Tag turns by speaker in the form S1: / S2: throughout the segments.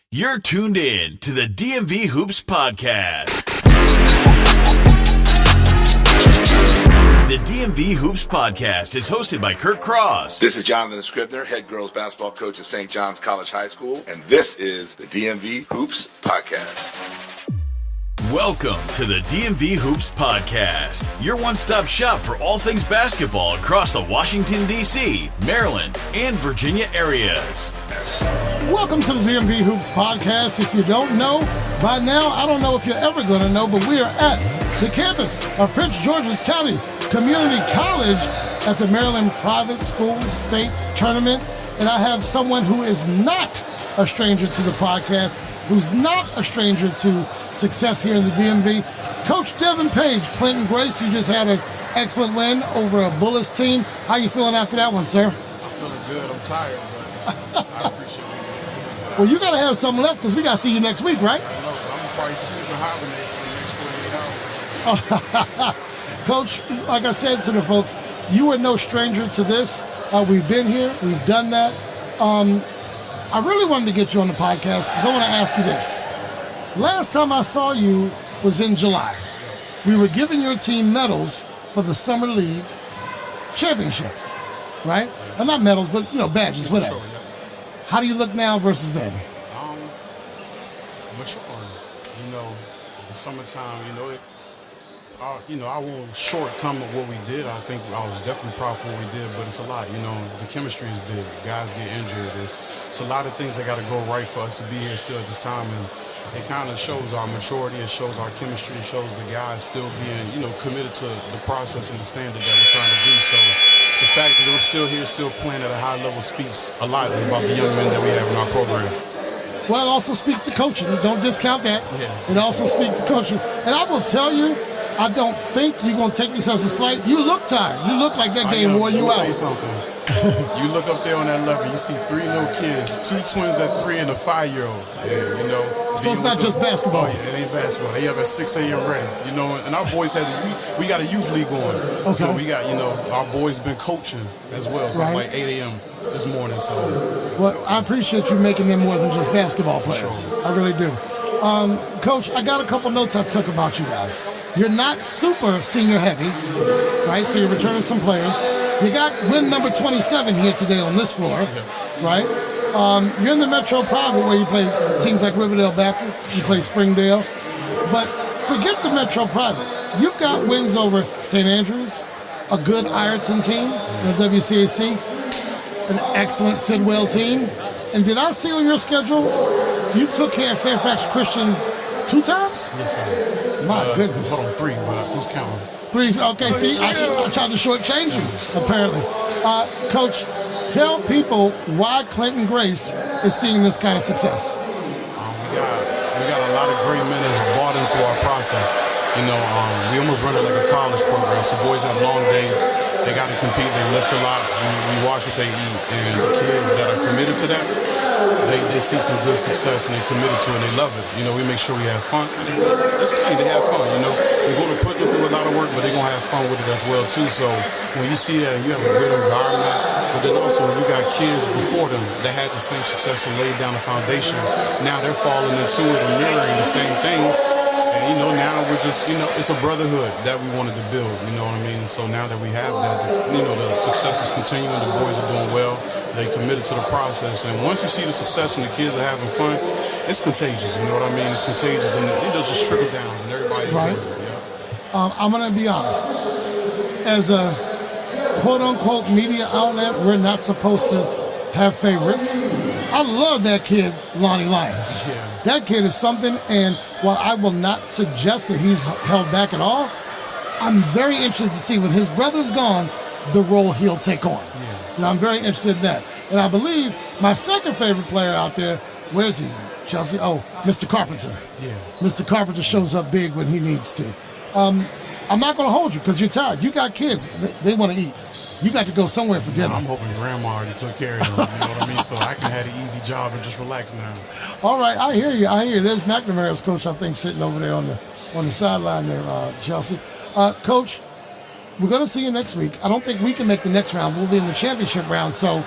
S1: You're tuned in to the DMV Hoops podcast. The DMV Hoops podcast is hosted by Kirk Cross.
S2: This is Jonathan Scribner, head girls basketball coach at St. John's College High School, and this is the DMV Hoops podcast.
S1: Welcome to the DMV Hoops podcast, your one-stop shop for all things basketball across the Washington, D.C., Maryland, and Virginia areas.
S2: Yes.
S3: Welcome to the DMV Hoops podcast. If you don't know, by now, I don't know if you're ever going to know, but we are at the campus of Prince George's County Community College at the Maryland Private School State Tournament. And I have someone who is not a stranger to the podcast, who's not a stranger to success here in the DMV. Coach Devin Paige, Clinton Grace, you just had an excellent win over a Bullets team. How you feeling after that one, sir?
S4: I'm feeling good. I'm tired, but I appreciate it.
S3: Well, you got to have something left because we got to see you next week, right?
S4: I know, but I'm probably sleep and hibernate for the next 48 hours.
S3: Coach, like I said to the folks, you are no stranger to this. We've been here. We've done that. I really wanted to get you on the podcast because I want to ask you this. Last time I saw you was in July. We were giving your team medals for the Summer League Championship, right? Not medals, but, badges, whatever.
S4: Sure, yeah.
S3: How do you look now versus then?
S4: Maturing. The summertime, I won't shortcome what we did. I think I was definitely proud for what we did, but it's a lot. The chemistry is big. Guys get injured. It's a lot of things that got to go right for us to be here still at this time, and it kind of shows our maturity. It shows our chemistry. It shows the guys still being, committed to the process and the standard that we're trying to do. So the fact that we're still here, still playing at a high level speaks a lot about the young men that we have in our program.
S3: Well, it also speaks to coaching. Don't discount that.
S4: Yeah,
S3: it also speaks to coaching. And I will tell you, I don't think you're going to take this as a slight. You look tired. You look like that game wore you out.
S4: Let me tell you something. You look up there on that level, you see three little kids, two twins at 3 and a 5-year-old. Yeah,
S3: So it's not just basketball.
S4: Oh, yeah, it ain't basketball. They up at 6 a.m. ready. And our boys we got a youth league going.
S3: Okay.
S4: So we got, our boys been coaching as well since like 8 a.m. this morning. So,
S3: well, I appreciate you making them more than just basketball players. Sure. I really do. Coach, I got a couple notes I took about you guys. You're not super senior heavy, right? So you're returning some players. You got win number 27 here today on this floor, right? You're in the Metro Private where you play teams like Riverdale Baptist, you play Springdale. But forget the Metro Private. You've got wins over St. Andrews, a good Ireton team in the WCAC, an excellent Sidwell team. And did I see on your schedule, you took care of Fairfax Christian 2 times?
S4: Yes, sir.
S3: My goodness.
S4: Hold on, 3, but who's counting?
S3: 3, okay, see, I tried to shortchange you, apparently. Coach, tell people why Clinton Grace is seeing this kind of success.
S4: We got a lot of great men that's bought into our process. We almost run it like a college program. So boys have long days. They got to compete. They lift a lot. We watch what they eat. And the kids that are committed to that, they see some good success and they're committed to it and they love it. We make sure we have fun. That's the key. They have fun. We're going to put them through a lot of work, but they're going to have fun with it as well too. So when you see that and you have a good environment, but then also when you got kids before them that had the same success and laid down the foundation, now they're falling into it and mirroring the same things. And now we're just, it's a brotherhood that we wanted to build, you know what I mean? So now that we have that, the success is continuing, the boys are doing well, they committed to the process. And once you see the success and the kids are having fun, it's contagious, you know what I mean? It's contagious and it just trickle down and everybody enjoys it. Yeah.
S3: I'm going to be honest. As a quote-unquote media outlet, we're not supposed to have favorites. I love that kid, Lonnie Lyons.
S4: Yeah.
S3: That kid is something, and while I will not suggest that he's held back at all, I'm very interested to see when his brother's gone, the role he'll take on.
S4: Yeah.
S3: I'm very interested in that. And I believe my second favorite player out there, where's he, Chelsie? Oh, Mr. Carpenter.
S4: Yeah.
S3: Mr. Carpenter shows up big when he needs to. I'm not going to hold you because you're tired. You got kids. They want to eat. You got to go somewhere for dinner.
S4: I'm hoping Grandma already took care of them, you know what I mean? So I can have an easy job and just relax now.
S3: All right, I hear you. There's McNamara's coach, I think, sitting over there on the sideline there, Chelsie. Coach, we're going to see you next week. I don't think we can make the next round. We'll be in the championship round. So,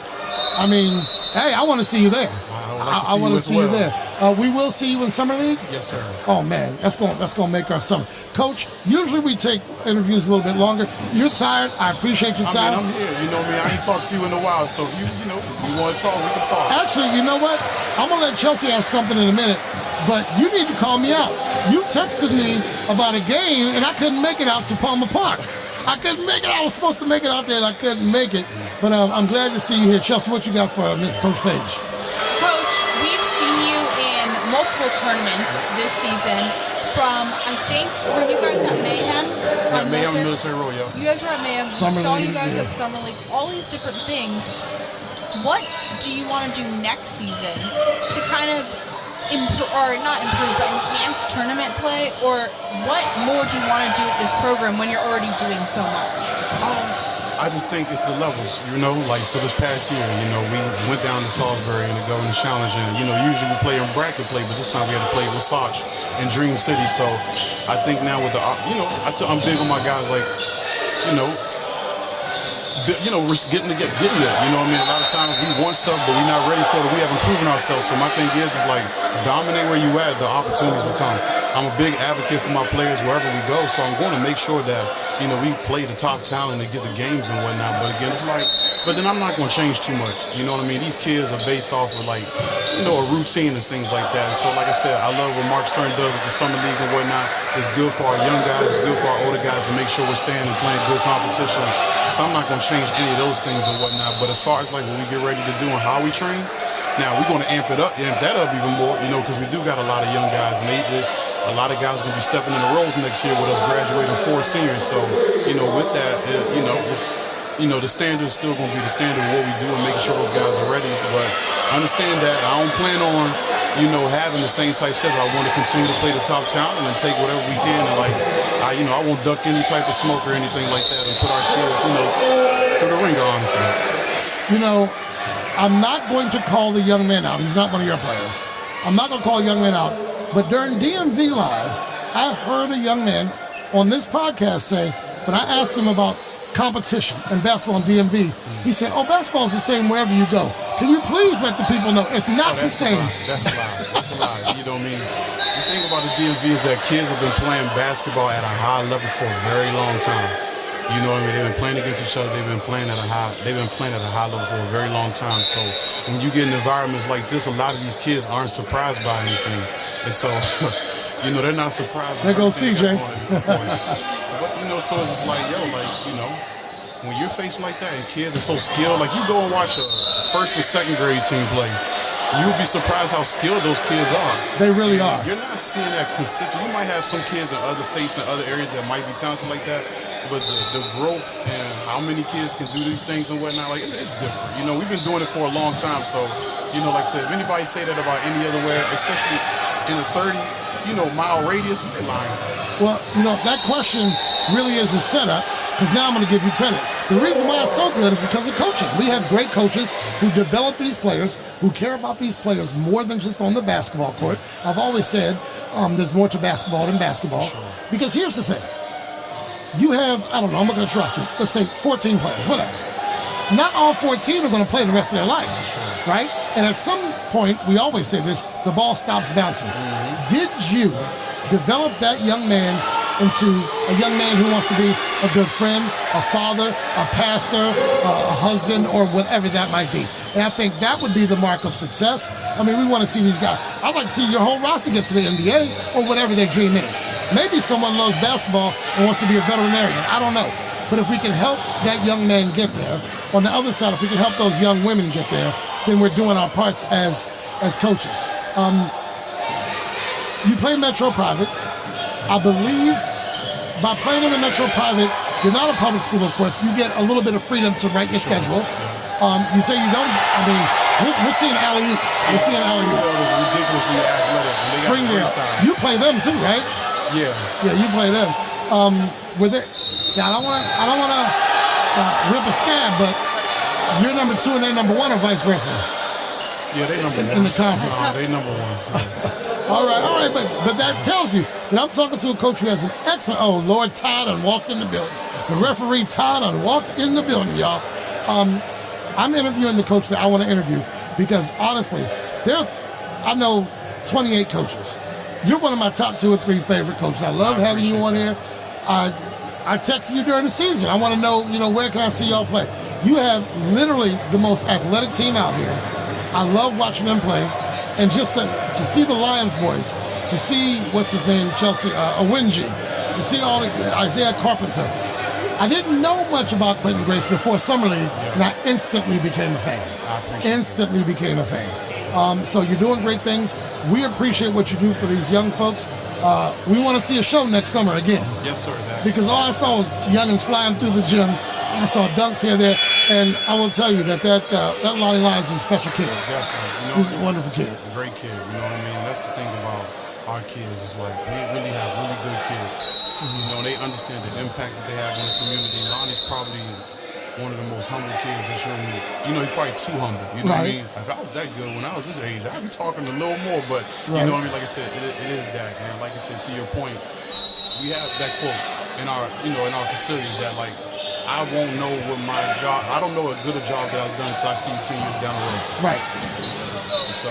S3: I mean, hey, I want to see you there.
S4: I want to see you there.
S3: We will see you in Summer League?
S4: Yes, sir.
S3: Oh, man, that's gonna make our summer. Coach, usually we take interviews a little bit longer. You're tired. I appreciate your time.
S4: I'm here. You know me. I ain't talked to you in a while, so you want to talk, we can talk.
S3: Actually, you know what? I'm going to let Chelsie ask something in a minute, but you need to call me out. You texted me about a game, and I couldn't make it out to Palmer Park. I couldn't make it. I was supposed to make it out there, and I couldn't make it. But I'm glad to see you here. Chelsie, what you got for Miss Coach Paige?
S5: Coach, we've seen you in multiple tournaments this season. From, I think, were you guys at Mayhem?
S4: Mayhem Military Road, yeah.
S5: You guys were at Mayhem.
S3: Summer
S5: We saw
S3: League,
S5: you guys
S3: yeah.
S5: at Summer League. All these different things. What do you want to do next season to kind of enhance tournament play, or what more do you want to do with this program when you're already doing so much?
S4: I just think it's the levels, so this past year, we went down to Salisbury in the Governors Challenge, and, usually we play in bracket play, but this time we had to play with Soch in Dream City, so I think now with the, I'm big on my guys, we're getting there, a lot of times we want stuff, but we're not ready for it, we haven't proven ourselves, so my thing is dominate where you at, the opportunities will come. I'm a big advocate for my players wherever we go, so I'm going to make sure that, we play the top talent and get the games and whatnot, but again, but then I'm not going to change too much, you know what I mean? These kids are based off of a routine and things like that, and so like I said, I love what Mark Stern does with the Summer League and whatnot. It's good for our young guys, it's good for our older guys to make sure we're staying and playing good competition, so I'm not going to change any of those things and whatnot, but as far as when we get ready to do and how we train, now we're going to amp that up even more, because we do got a lot of young guys, and a lot of guys are going to be stepping in the roles next year with us graduating 4 seniors. So, with that, the standard is still going to be the standard of what we do and making sure those guys are ready. But understand that I don't plan on, having the same type schedule. I want to continue to play the top talent and take whatever we can. And I won't duck any type of smoke or anything like that and put our kids, through the ringer, honestly.
S3: I'm not going to call the young man out. He's not one of your players. I'm not going to call a young man out. But during DMV Live, I heard a young man on this podcast say, when I asked him about competition and basketball in DMV, he said, basketball is the same wherever you go. Can you please let the people know it's not the same?
S4: That's a lie. That's a lie. You know what I mean? The thing about the DMV is that kids have been playing basketball at a high level for a very long time. You know what I mean? They've been playing against each other. They've been playing at a high level for a very long time. So when you get in environments like this, a lot of these kids aren't surprised by anything, and so they're not surprised.
S3: There goes CJ.
S4: But so it's just when you're facing like that and kids are so skilled, you go and watch a first and second grade team play. You'll be surprised how skilled those kids are.
S3: They really are.
S4: You're not seeing that consistent. You might have some kids in other states and other areas that might be talented like that, but the growth and how many kids can do these things and whatnot, it's different. We've been doing it for a long time, so, like I said, if anybody say that about any other way, especially in a 30-mile radius, they're lying.
S3: Well, that question really is a setup, because now I'm going to give you credit. The reason why it's so good is because of coaching. We have great coaches who develop these players, who care about these players more than just on the basketball court. I've always said there's more to basketball than basketball.
S4: Sure.
S3: Because here's the thing. You have, I'm not going to trust you, let's say 14 players, whatever. Not all 14 are going to play the rest of their life,
S4: Sure.
S3: right? And at some point, we always say this, the ball stops bouncing. Mm-hmm. Did you develop that young man into a young man who wants to be a good friend, a father, a pastor, a husband, or whatever that might be? And I think that would be the mark of success. We want to see these guys. I'd like to see your whole roster get to the NBA or whatever their dream is. Maybe someone loves basketball and wants to be a veterinarian. I don't know. But if we can help that young man get there, on the other side, if we can help those young women get there, then we're doing our parts as coaches. You play Metro Private. I believe by playing in the Metro Private, you're not a public school, of course. You get a little bit of freedom to write your schedule. You say you don't. We're seeing alley-oops. We're seeing alley-oops.
S4: Ridiculously athletic.
S3: Springdale. You play them too, right?
S4: Yeah.
S3: Yeah, you play them. With it. Now, I don't want to rip a scab, but you're number 2 and they're number 1, or vice versa.
S4: Yeah, they number 1
S3: in the conference.
S4: They number 1.
S3: All right, but that tells you that I'm talking to a coach who has an excellent. Oh, Lord, Todd done walked in the building. The referee Todd done walked in the building, y'all. I'm interviewing the coach that I want to interview because honestly, I know 28 coaches. You're one of my top 2 or 3 favorite coaches. I love having you on here. I texted you during the season. I want to know, where can I see y'all play? You have literally the most athletic team out here. I love watching them play. And just to see the Lions boys, to see, what's his name, Chelsie, Owinji, to see all Isaiah Carpenter. I didn't know much about Clinton Grace before Summer League, and I instantly became a fan. So you're doing great things. We appreciate what you do for these young folks. We want to see a show next summer again.
S4: Yes, sir.
S3: Because all I saw was youngins flying through the gym. I saw dunks here and there, and I will tell you that Lonnie Lyons is a special kid.
S4: Definitely.
S3: He's a wonderful kid.
S4: A great kid, you know what I mean? That's the thing about our kids. It's like we really have really good kids. They understand the impact that they have in the community. Lonnie's probably one of the most humble kids that you'll meet. He's probably too humble. You know what I mean? If I was that good when I was this age, I'd be talking a little more. But you know what I mean? Like I said, it is that. And like I said, to your point, we have that quote in our facilities that like, I won't know what my job. I don't know a good job that I've done until I see you 10 years down the road.
S3: Right.
S4: So,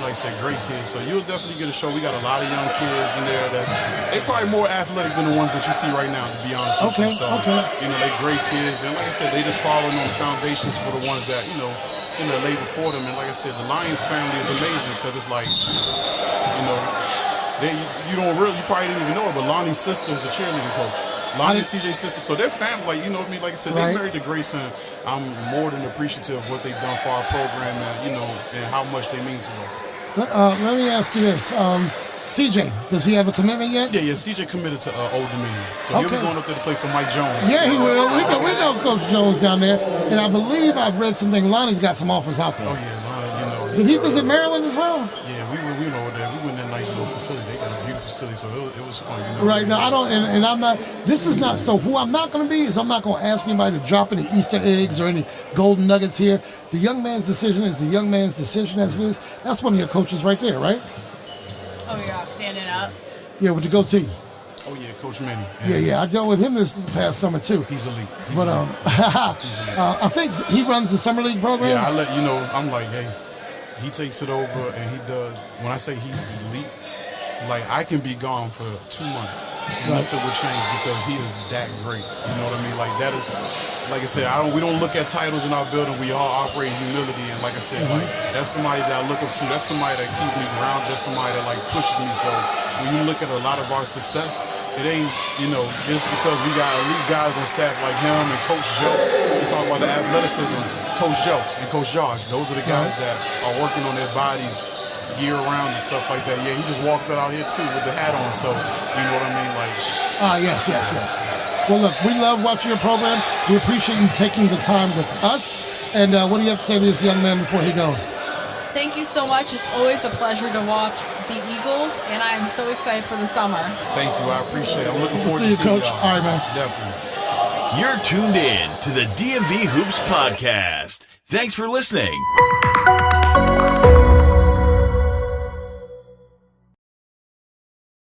S4: like I said, great kids. So you'll definitely get a show. We got a lot of young kids in there they probably more athletic than the ones that you see right now, to be honest with you. So, they're great kids. And like I said, they just following on the foundations for the ones that, lay before them. And like I said, the Lions family is amazing because it's like, you probably didn't even know it, but Lonnie's sister was a cheerleading coach. Lonnie and CJ's sister, so their family, like I said, they married to Grace, and I'm more than appreciative of what they've done for our program, and how much they mean to us.
S3: Let me ask you this. CJ, does he have a commitment yet?
S4: Yeah, CJ committed to Old Dominion. So he'll be going up there to play for Mike Jones.
S3: Yeah, he will. We know Coach Jones down there. And I believe I've read something. Lonnie's got some offers out there.
S4: Oh, yeah, Lonnie,
S3: Did he visit Maryland as well?
S4: Yeah, we went over there. We went in that nice little facility. They got a beautiful facility, so it was fun.
S3: Right. Now, I don't, and I'm not, this is not, so who I'm not going to be is I'm not going to ask anybody to drop any Easter eggs or any golden nuggets here. The young man's decision is the young man's decision as it is. That's one of your coaches right there, right?
S5: Oh, yeah, standing up.
S3: Yeah, with the goatee.
S4: Oh, yeah, Coach Manny.
S3: Yeah, I dealt with him this past summer, too.
S4: He's elite.
S3: I think he runs the Summer League program.
S4: Yeah, I let you know, I'm like, hey, he takes it over and he does. When I say he's elite, like I can be gone for 2 months and nothing would change because he is that great. You know what I mean? Like that is, like I said, we don't look at titles in our building. We all operate in humility, and like I said, like that's somebody that I look up to. That's somebody that keeps me grounded. That's somebody that like pushes me. So when you look at a lot of our success, it ain't, just because we got elite guys on staff like him and Coach Jelks. We talk about the athleticism, Coach Jelks and Coach Josh. Those are the guys that are working on their bodies year-round and stuff like that. Yeah, he just walked out here, too, with the hat on, so you know what I mean? Like,
S3: yes. Well, look, we love watching your program. We appreciate you taking the time with us. And what do you have to say to this young man before he goes?
S5: Thank you so much. It's always a pleasure to watch the Eagles, and I am so excited for the summer.
S4: Thank you. I appreciate it. I'm looking forward to
S3: see you, Coach.
S4: Y'all.
S3: All right, man.
S4: Definitely.
S1: You're tuned in to the DMV Hoops podcast. Thanks for listening.